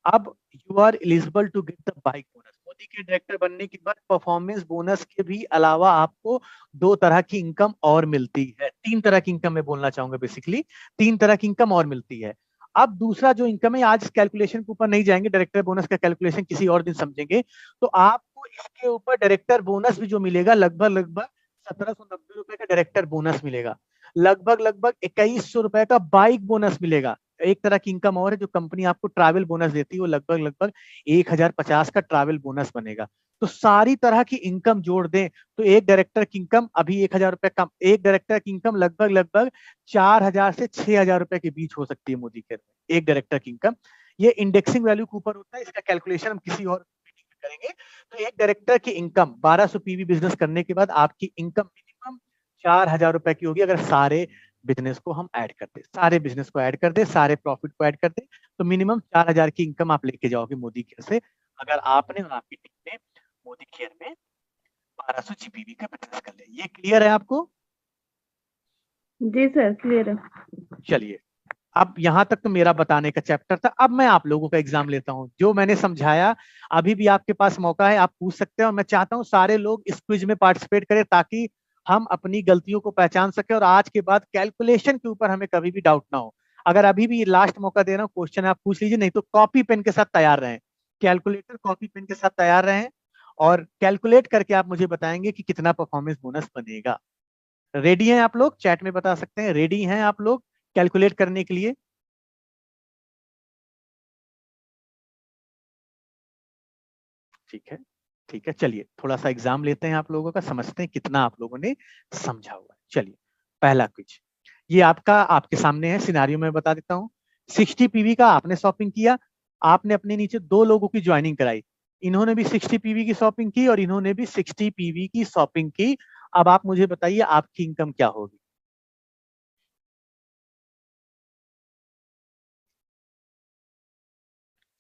अब you are eligible to get the bike bonus. Modi के डायरेक्टर बनने के बाद परफॉर्मेंस बोनस के भी अलावा आपको दो तरह की इनकम और मिलती है, तीन तरह की इनकम मैं बोलना चाहूंगा, बेसिकली तीन तरह की इनकम और मिलती है। अब दूसरा जो इनकम है, आज कैलकुलेशन के ऊपर नहीं जाएंगे, डायरेक्टर बोनस का कैलकुलेशन किसी और दिन समझेंगे। तो आपको इसके ऊपर डायरेक्टर बोनस भी जो मिलेगा, लगभग लगभग 1790 रुपए का डायरेक्टर बोनस मिलेगा, लगभग लगभग 2100 रुपए का बाइक बोनस मिलेगा। एक तरह की इनकम और है जो कंपनी आपको ट्रैवल बोनस देती है, वो लगभग लगभग 1050 का ट्रैवल बोनस बनेगा। तो सारी तरह की इनकम जोड़ दें तो एक डायरेक्टर की इनकम अभी 1000 रुपए कम, एक डायरेक्टर की इनकम लगभग लगभग 4000 से 6000 रुपए के बीच हो सकती है मोदी केयर में, एक डायरेक्टर की इनकम। ये इंडेक्सिंग वैल्यू के ऊपर होता है, इसका कैलकुलेशन हम किसी और मीटिंग में करेंगे। तो एक डायरेक्टर की इनकम 1200 पीवी बिजनेस करने के बाद आपकी इनकम मिनिमम 4000 रुपए की होगी, अगर सारे बिजनेस को हम ऐड कर दे, सारे बिजनेस को ऐड कर दे, सारे प्रॉफिट को ऐड कर दे, तो मिनिमम 4000 की इनकम आप लेके जाओगे मोदी केयर से, अगर आपने और आपकी टीम ने मोदी केयर में 1200 जीपीवी का बिजनेस कर लिया। ये क्लियर है आपको? जी सर क्लियर है। चलिए, अब यहां तक तो मेरा बताने का चैप्टर था। अब मैं आप लोगों का एग्जाम लेता हूं। जो मैंने समझाया, अभी भी आपके पास मौका है, आप पूछ सकते हैं, और मैं चाहता हूं सारे लोग इस क्विज में पार्टिसिपेट करें ताकि हम अपनी गलतियों को पहचान सके और आज के बाद कैलकुलेशन के ऊपर हमें कभी भी डाउट ना हो। अगर अभी भी लास्ट मौका दे रहा हूं, क्वेश्चन आप पूछ लीजिए, नहीं तो कॉपी पेन के साथ तैयार रहें, कैलकुलेटर कॉपी पेन के साथ तैयार रहें, और कैलकुलेट करके आप मुझे बताएंगे कि कितना परफॉर्मेंस बोनस बनेगा। रेडी हैं आप लोग? चैट में बता सकते हैं, रेडी हैं आप लोग कैलकुलेट करने के लिए? ठीक है, ठीक है, चलिए थोड़ा सा एग्जाम लेते हैं आप लोगों का, समझते हैं कितना आप लोगों ने समझा हुआ है। चलिए पहला क्विज, ये आपका आपके सामने है, सिनारियो में बता देता हूँ। 60 पीवी का आपने शॉपिंग किया, आपने अपने नीचे 2 लोगों की ज्वाइनिंग कराई, इन्होंने भी 60 पीवी की शॉपिंग की और इन्होंने भी 60 पीवी की शॉपिंग की। अब आप मुझे बताइए आपकी इनकम क्या होगी?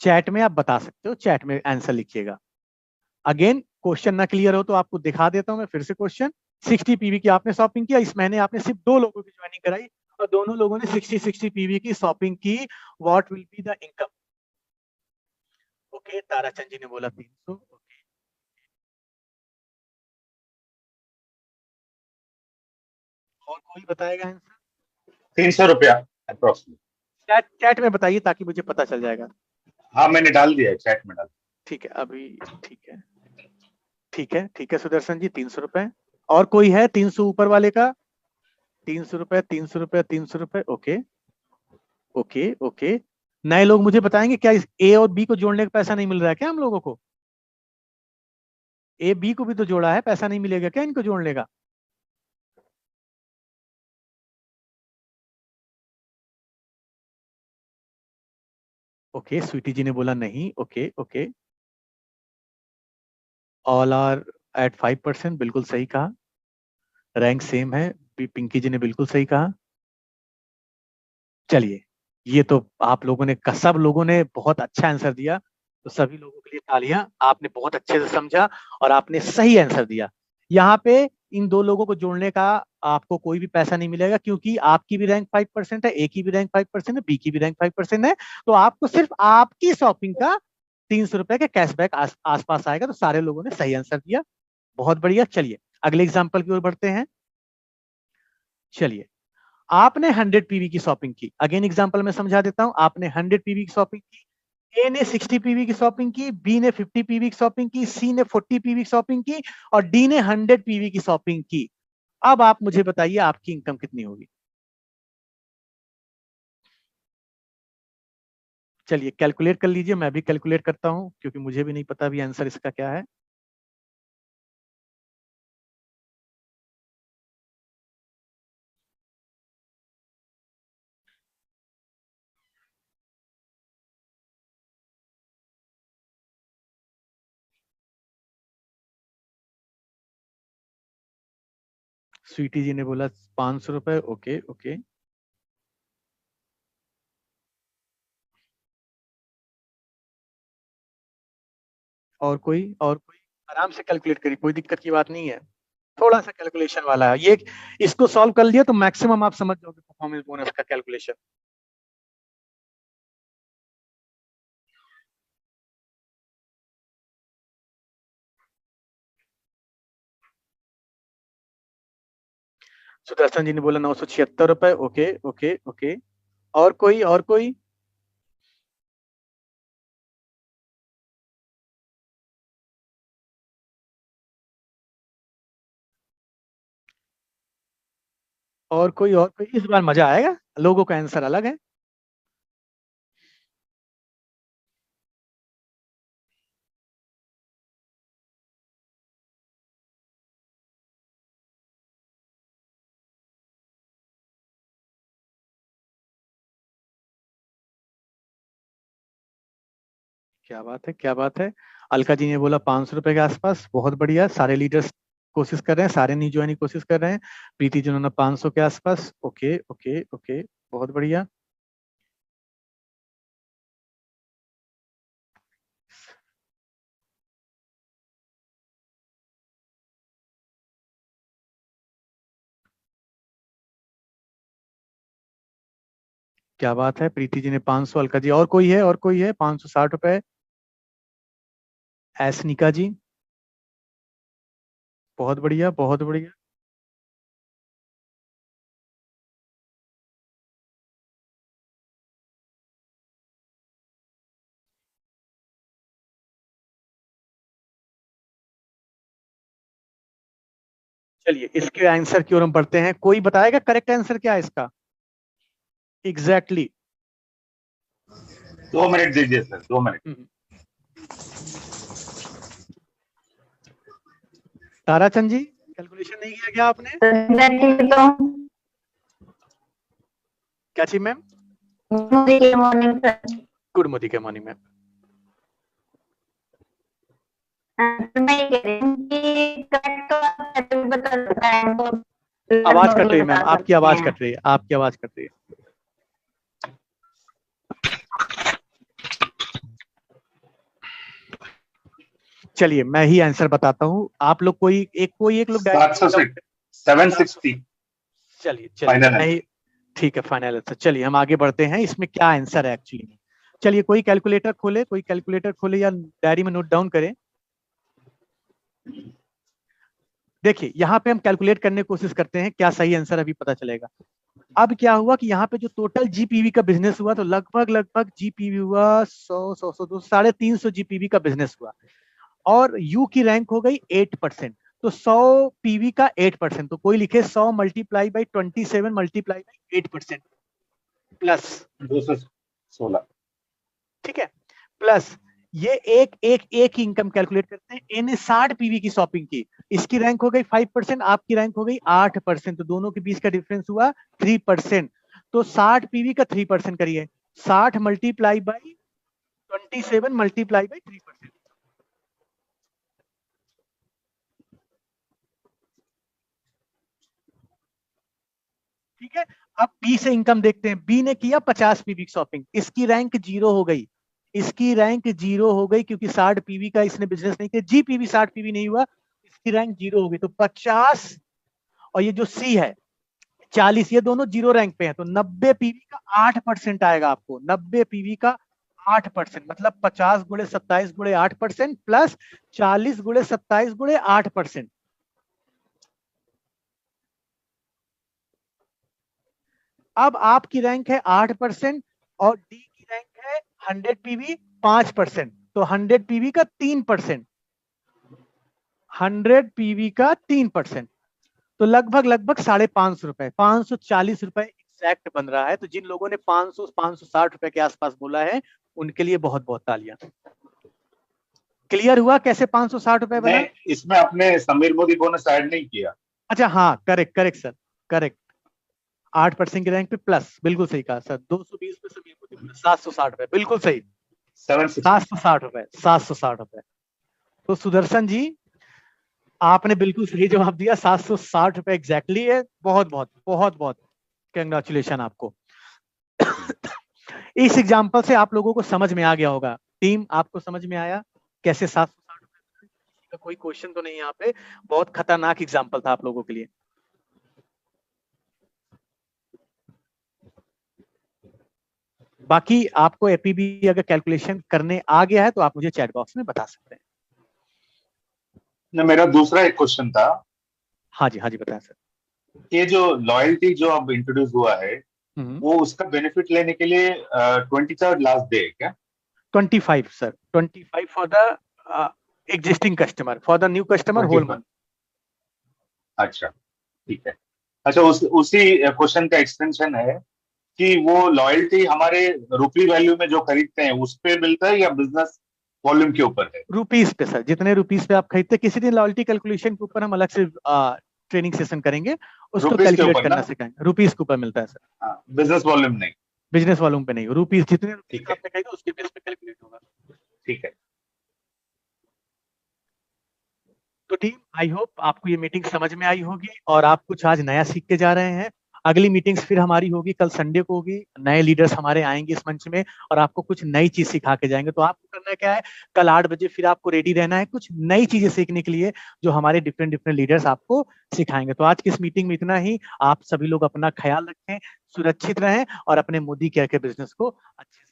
चैट में आप बता सकते हो, चैट में आंसर लिखिएगा। अगेन क्वेश्चन ना क्लियर हो तो आपको दिखा देता हूं मैं फिर से क्वेश्चन। 60 पीवी की आपने शॉपिंग किया, इस महीने आपने सिर्फ 2 लोगों की ज्वाइनिंग कराई और दोनों लोगों ने 60 पीवी की शॉपिंग की। What will be the income? Okay, Tarachand ji ने बोला 300। ओके, और कोई बताएगा आंसर? 300 रुपया अप्रोक्सीमेट। चैट चैट में बताइए ताकि मुझे पता चल जाएगा। हाँ मैंने डाल दिया है, चैट में डाल। ठीक है, अभी ठीक है, ठीक है, ठीक है सुदर्शन जी, 300 रुपए। और कोई है 300 ऊपर वाले का? 300 रुपए, 300 रुपए, 300 रुपए। Okay, okay, okay. नए लोग मुझे बताएंगे क्या इस ए और बी को जोड़ने का पैसा नहीं मिल रहा है क्या हम लोगों को? ए बी को भी तो जोड़ा है, पैसा नहीं मिलेगा क्या इनको जोड़ने का? ओके, स्वीटी जी ने बोला नहीं। Okay, okay. All are at 5%, बिल्कुल सही कहा। रैंक सेम है, पिंकी जी ने बिल्कुल सही कहा। चलिए, ये तो आप लोगों ने, सब लोगों ने बहुत अच्छा आंसर दिया, तो सभी लोगों के लिए तालियां, आपने बहुत अच्छे से समझा और आपने सही आंसर दिया। यहाँ पे इन 2 लोगों को जोड़ने का आपको कोई भी पैसा नहीं मिलेगा, क्योंकि आपकी भी रैंक 5% है, ए की भी रैंक 5% है, बी की भी रैंक 5% है। तो आपको सिर्फ आपकी शॉपिंग का 300 रुपए के कैशबैक आसपास आएगा। तो सारे लोगों ने सही आंसर दिया, बहुत बढ़िया। चलिए अगले एग्जाम्पल की ओर बढ़ते हैं। चलिए, आपने 100 पीवी की शॉपिंग की, अगेन एग्जांपल में समझा देता हूं। आपने 100 पीवी की शॉपिंग की, ए ने 60 पीवी की शॉपिंग की, बी ने 50 पीवी की शॉपिंग की, सी ने 40 पीवी की शॉपिंग की और डी ने 100 पीवी की शॉपिंग की। अब आप मुझे बताइए आपकी इनकम कितनी होगी? चलिए कैलकुलेट कर लीजिए, मैं भी कैलकुलेट करता हूं क्योंकि मुझे भी नहीं पता अभी आंसर इसका क्या है। स्वीटी जी ने बोला 500 रुपए। Okay, okay. और कोई आराम से कैलकुलेट करिए, कोई दिक्कत की बात नहीं है। थोड़ा सा कैलकुलेशन वाला है ये, इसको सॉल्व कर लिया तो मैक्सिमम आप समझ जाओगे परफॉर्मेंस बोनस का कैलकुलेशन। सुदर्शन जी ने बोला 976 रुपए। Okay, okay, okay. और कोई? और कोई इस बार मजा आएगा, लोगों का आंसर अलग है। क्या बात है, क्या बात है। अलका जी ने बोला 500 रुपए के आसपास, बहुत बढ़िया। सारे लीडर्स कोशिश कर रहे हैं, सारे नहीं ज्वाइन की कोशिश कर रहे हैं। प्रीति जी ने 500 के आसपास। ओके, ओके, ओके, बहुत बढ़िया। क्या बात है, प्रीति जी ने 500, अलका जी। और कोई है 560 रुपए? एसनिका जी, बहुत बढ़िया, बहुत बढ़िया। चलिए इसके आंसर की ओर हम बढ़ते हैं। कोई बताएगा करेक्ट आंसर क्या है इसका? एग्जैक्टली 2 मिनट दीजिए सर, 2 मिनट। ताराचंद जी कैलकुलेशन नहीं किया क्या आपने? क्या चीज मैम? Good morning ma'am. आवाज कट रही है मैम, आपकी आवाज कट रही है, आपकी आवाज कट रही है। चलिए मैं ही आंसर बताता हूँ, आप लोग कोई एक लोग 760। चलिए ठीक है फाइनल आंसर। चलिए हम आगे बढ़ते हैं, इसमें क्या आंसर है एक्चुअली। चलिए कोई कैलकुलेटर खोले या डायरी में नोट डाउन करें। देखिए यहाँ पे हम कैलकुलेट करने की कोशिश करते हैं, क्या सही आंसर अभी पता चलेगा। अब क्या हुआ कि यहाँ पे जो टोटल जीपीवी का बिजनेस हुआ तो लगभग जीपीवी हुआ 100 350 जीपीवी का बिजनेस हुआ और यू की रैंक हो गई 8%। तो 100 पीवी का 8%, तो कोई लिखे 100 multiply by 27 multiply by 8% plus 216। ठीक है, प्लस ये एक इनकम कैलकुलेट करते हैं। इन्हें 60 पीवी की शॉपिंग की, इसकी रैंक हो गई 5%, आपकी रैंक हो गई 8%, तो दोनों के बीच का डिफरेंस हुआ 3%। तो 60 पीवी का 3% करिए, 60 मल्टीप्लाई बाई 27 मल्टीप्लाई बाई 3%। ठीक है, अब बी से इनकम देखते हैं। बी ने किया 50 पीवी की शॉपिंग, इसकी रैंक 0 हो गई, क्योंकि 60 पीवी का इसने बिजनेस नहीं किया, जीपीवी 60 पीवी नहीं हुआ, इसकी रैंक 0 हो गई। तो 50 और ये जो सी है 40, ये दोनों 0 रैंक पे हैं, तो 90 पीवी का 8% आएगा आपको। 90 पीवी का 8%, मतलब 50 गुणे 27 गुणे 8% प्लस 40 गुणे 27 गुणे 8%। अब आपकी रैंक है 8% और डी की रैंक है 100 पीवी 5%, तो 100 पीवी का 3%, 100 पीवी का 3%, तो लगभग 550 रुपए, 540 रुपए एग्जैक्ट बन रहा है। तो जिन लोगों ने 560 रुपए के आसपास बोला है उनके लिए बहुत बहुत तालियां। क्लियर हुआ कैसे 560 रुपए बना? इसमें आपने समीर मोदी बोनस ऐड नहीं किया। अच्छा हाँ, करेक्ट सर, करेक्ट। 8% की रैंक पे प्लस, बिल्कुल सही कहा सर। 220 पे समीर मोदी बोनस 760 रुपए, बिल्कुल सही, 760 रुपए, 760 रुपए। तो सुदर्शन जी आपने बिल्कुल सही जवाब दिया, 760 रुपए एग्जैक्टली है। बहुत कंग्रेचुलेशन आपको। इस एग्जाम्पल से आप लोगों को समझ में आ गया होगा। टीम आपको समझ में आया कैसे 760 रुपए का कोई क्वेश्चन तो नहीं यहाँ पे, बहुत खतरनाक एग्जाम्पल था आप लोगों के लिए। बाकी आपको एपीबी अगर कैलकुलेशन करने आ गया है तो आप मुझे चैट बॉक्स में बता सकते हैं। ना, मेरा दूसरा एक क्वेश्चन था। हाँ जी बताएं सर। ये जो लॉयल्टी जो अब इंट्रोड्यूस हुआ है वो उसका बेनिफिट लेने के लिए 23rd लास्ट डे है क्या? 25 sir, 25 for the existing customer, for the new customer whole month. अच्छा ठीक है। अच्छा उसी क्वेश्चन का एक्सटेंशन है कि वो लॉयल्टी हमारे रुपी वैल्यू में जो खरीदते हैं उस पे मिलता है या बिजनेस वॉल्यूम के ऊपर है? रुपीस पे सर, जितने रुपीस पे आप खरीदते, किसी दिन लॉयल्टी कैलकुलेशन के ऊपर हम अलग से ट्रेनिंग सेशन करेंगे, उसको कैलकुलेट करना सिखाएंगे। रुपीस के ऊपर मिलता है सर, बिजनेस वॉल्यूम नहीं, बिजनेस वॉल्यूम पे नहीं। रुपीस जितने रुपीस आपने खरीदा उसके बेस पे कैलकुलेट होगा। ठीक है। तो टीम आई होप आपको ये मीटिंग समझ में आई होगी और आप कुछ आज नया सीख के जा रहे हैं। अगली मीटिंग्स फिर हमारी होगी कल संडे को होगी, नए लीडर्स हमारे आएंगे इस मंच में और आपको कुछ नई चीज सिखा के जाएंगे। तो आपको करना क्या है, कल 8 बजे फिर आपको रेडी रहना है कुछ नई चीजें सीखने के लिए जो हमारे डिफरेंट लीडर्स आपको सिखाएंगे। तो आज की इस मीटिंग में इतना ही। आप सभी लोग अपना ख्याल रखें, सुरक्षित रहें और अपने मोदी केयर के बिजनेस को अच्छे से